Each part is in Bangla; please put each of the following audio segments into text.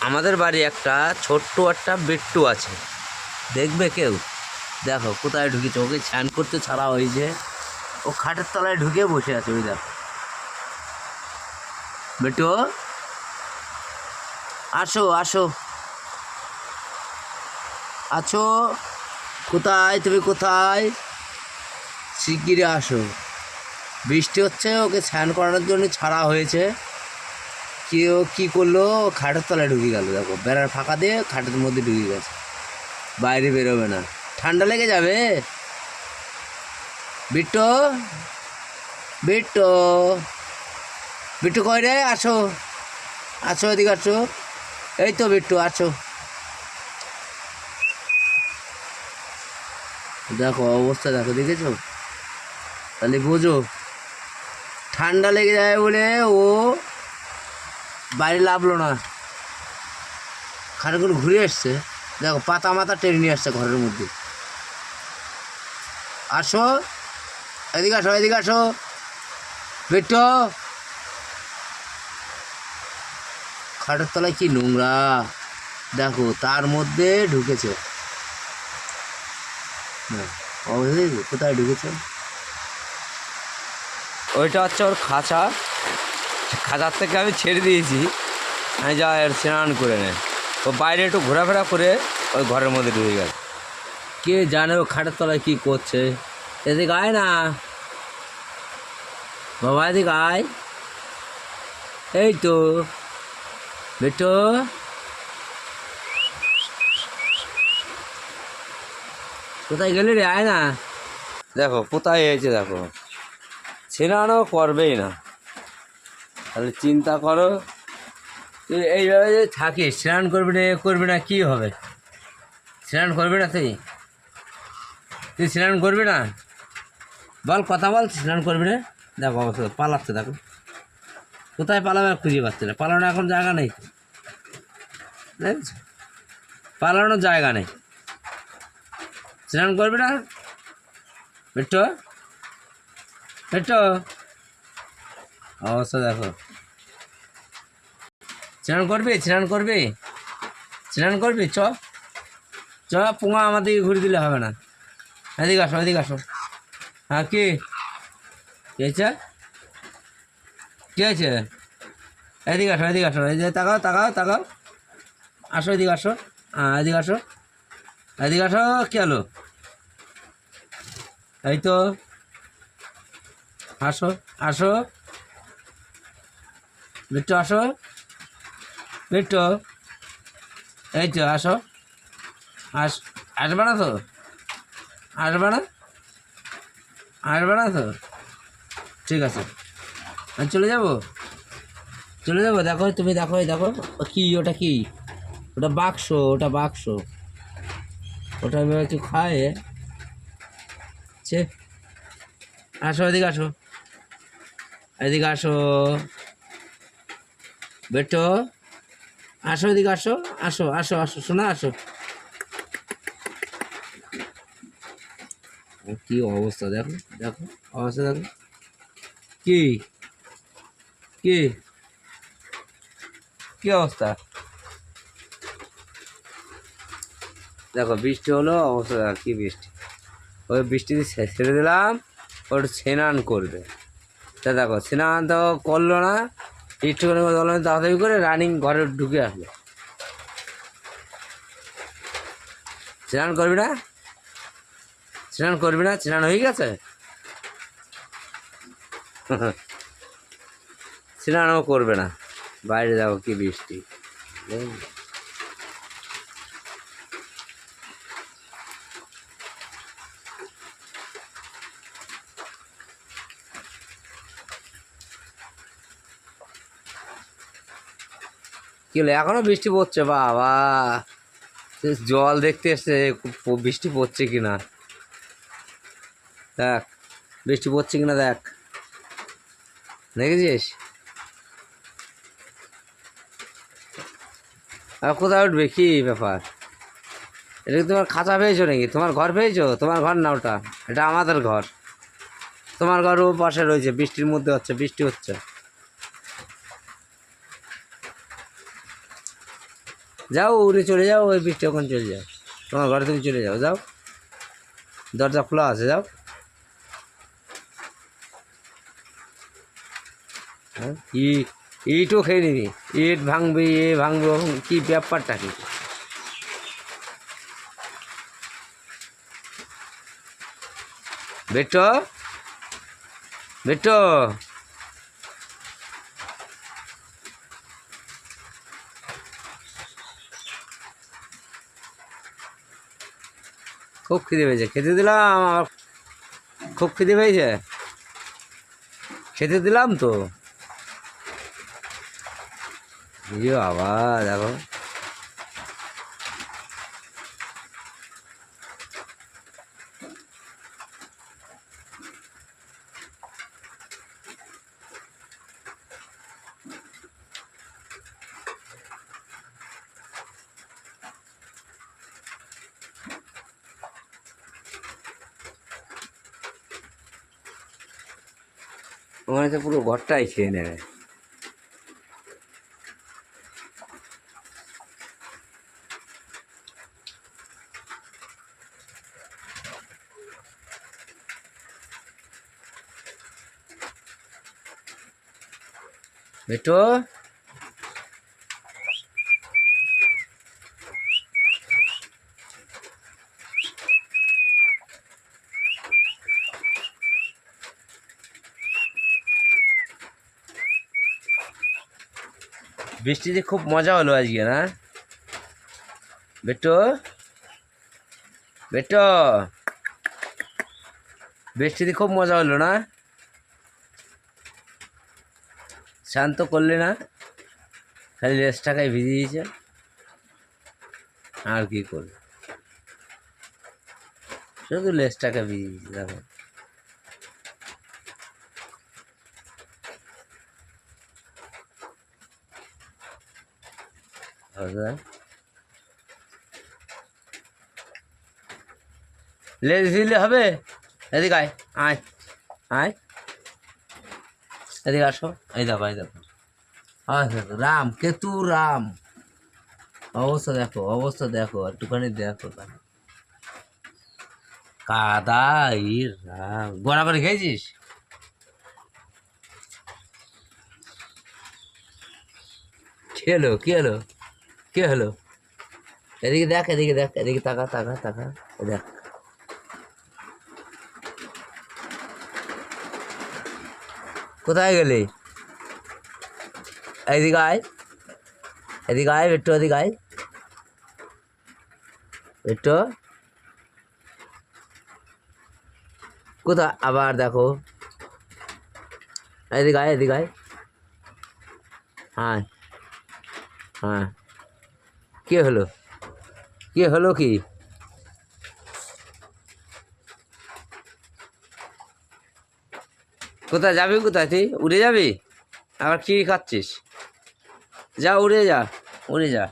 আমাদের বাড়ি একটা ছোট্ট একটা বিট্টু আছে, দেখবে কেউ? দেখো কোথায় ঢুকেছে, ওকে স্নান করতে ছাড়া হয়েছে, ও খাটের তলায় ঢুকে বসে আছে। ওই দেখো বিট্টু, আসো আসো, আছো কোথায়? তুমি কোথায়? শিগগিরই আসো, বৃষ্টি হচ্ছে, ওকে স্নান করানোর জন্য ছাড়া হয়েছে। কেউ কী করলো, খাটের তলায় ঢুকে গেল। দেখো বেড়ার ফাঁকা দিয়ে খাটের মধ্যে ঢুকে গেছে, বাইরে বেরোবে না, ঠান্ডা লেগে যাবে। বিট্টু, বিট্টু, বিট্টু কই রে? আসো আসো, এদিকে আসো। এই তো বিট্টু, আসো। দেখো অবস্থা, দেখো, দেখেছো? তাহলে বোঝো, ঠান্ডা লেগে যায় বলে ও বাইরে লাভলো না, খাটে করে ঘুরে এসছে। দেখো পাতা মাথা টেনে নিয়ে আসছে ঘরের মধ্যে। আসো, এদিকে আসো, এদিকে আসো বিট্টু। খাটের তলায় কি নোংরা দেখো, তার মধ্যে ঢুকেছে। কোথায় ঢুকেছে? ওইটা হচ্ছে ওর খাঁচা, খাঁচার থেকে আমি ছেড়ে দিয়েছি, আমি যা এর স্নান করে নেয়। ও বাইরে একটু ঘোরাফেরা করে ওই ঘরের মধ্যে ঢুকে গেছে। কে জানে ও খাটের তলায় কী করছে। এদিকে আয় না বাবা, এদিকে আয়। এই তো বেটো, কোথায় গেলি রে? আয় না। দেখো কোথায় হয়েছে, দেখো স্নানও করবেই না। তাহলে চিন্তা করো, তুই এইভাবে যদি থাকিস, স্নান করবি না, করবি না, কী হবে? স্নান করবি না তুই? তুই স্নান করবি না? বল, কথা বল, স্নান করবি না? দেখো অবস্থা, পালাচ্ছে, দেখো কোথায় পালাবে খুঁজে পাচ্ছে না, পালানোর এখন জায়গা নেই, দেখছো? পালানোর জায়গা নেই। স্নান করবি না বেটো? বেটো অবস্থা দেখো। স্নান করবি? স্নান করবি? স্নান করবি? চ চ, পোঙা আমার দিকে ঘুরে দিলে হবে না। এদিকে আসো, এদিকে আসো। হ্যাঁ কি হয়েছে? কী হয়েছে? এদিকে আসো, এদিকে আসো, এই যে তাকাও, তাকাও, তাকাও, আসো, এদিকে আসো। হ্যাঁ এদিকে আসো, এদিকে আসো। কী হলো? এই তো, আসো আসো বিট্টু, আসো বিট্টু, এই তো আসো। আসবে না তো? আসবে না? আসবে না তো? ঠিক আছে, আমি চলে যাবো, চলে যাবো। দেখো তুমি, দেখো, এই দেখো কি, ওটা কি? ওটা বাক্স, ওটা বাক্স, ওটা কি খায়? সে আসো, এদিকে আসো, এদিকে আসো বেটো, আসো, এদিকে আসো, আসো আসো আসো, শোনা, আসো। কি অবস্থা দেখো, দেখো অবস্থা দেখো। কি কি কি অবস্থা দেখো, বৃষ্টি হলো, অবস্থা দেখো কি বৃষ্টি। ওই বৃষ্টিতে ছেড়ে দিলাম, ওর স্নান করবে। তা দেখো স্নান তো করলো না, একটুখানি তাড়াতাড়ি করে রানিং ঘরে ঢুকে আসলো। স্নান করবি না? স্নান করবি না? স্নান হয়ে গেছে? স্নানও করবে না, বাইরে দেখো কি বৃষ্টি। কি হলো, এখনো বৃষ্টি পড়ছে? বাবা, জল দেখতে এসছে, বৃষ্টি পড়ছে কিনা দেখ, বৃষ্টি পড়ছে কিনা দেখ, দেখেছিস? আর কোথায় উঠবে? কি ব্যাপার? এটা কি তোমার খাঁচা পেয়েছো নাকি? তোমার ঘর পেয়েছো? তোমার ঘর না ওটা, এটা আমাদের ঘর। তোমার ঘর ও পাশে রয়েছে, বৃষ্টির মধ্যে হচ্ছে, বৃষ্টি হচ্ছে। যাও উড়ে চলে যাও, ওই বৃষ্টি ওখানে চলে যাও, তোমার ঘরে তুমি চলে যাও, যাও দরজা খোলা আছে, যাও। হ্যাঁ ইটও খেয়ে নিবি, ইট ভাঙবি, এ ভাঙবো, কি ব্যাপারটা কি? বেটো বেটো খুব খিদে পেয়েছে, খেতে দিলাম, আমার খুব খিদে পেয়েছে, খেতে দিলাম তো। ইয়ে বাবা দেখো, ওখানে তো পুরো ঘরটাই খেয়ে নেবে। বেটো বৃষ্টিতে খুব মজা হলো আজকে না? বেটো বেটো বৃষ্টিতে খুব মজা হলো না? শান্ত করলে না, খালি লেজটাকে ভিজিয়েছে, আর কি করবে, শুধু লেজটাকে ভিজিয়েছে দেখো। লেজ ভিজলে হবে? এদিকে আয়, আয় আয়, এদিকে আসো, এই দেখো, এই দেখো, রাম কেতু রাম, অবস্থা দেখো, অবস্থা দেখো, একটুখানি দেখো, কাদা, ই রাম, গড়া করে খেয়েছিস? কি হলো, কি হলো, কি হলো? এদিকে দেখ, এদিকে দেখ, এদিকে তাকা, তাকা, তাকা, দেখ, কোথায় গেলি? এদিকে আয়, এদিকে আয় একটু, এদিকে আয় একটু, কোথায় আবার দেখো, এদিকে আয়, এদিকে আয়, হ্যাঁ হ্যাঁ, কি হলো, কি হলো কি? কোথায় যাবি, কোথায় তুই উড়ে যাবি? আবার কি খাচ্ছিস? যা উড়ে যা, উড়ে যা।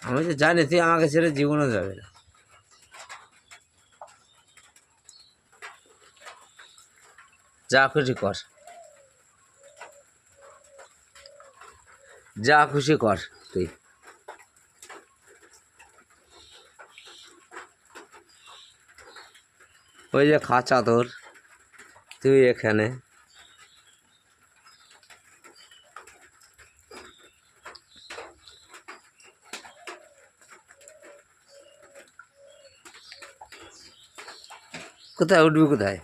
আমি তো জানি তুই আমাকে ছেড়ে জীবনও যাবে না। যা খুশি কর, যা খুশি কর তুই। ওই যে খাঁচা তোর, তুই এখানে, কোথায় উঠবি, কোথায়?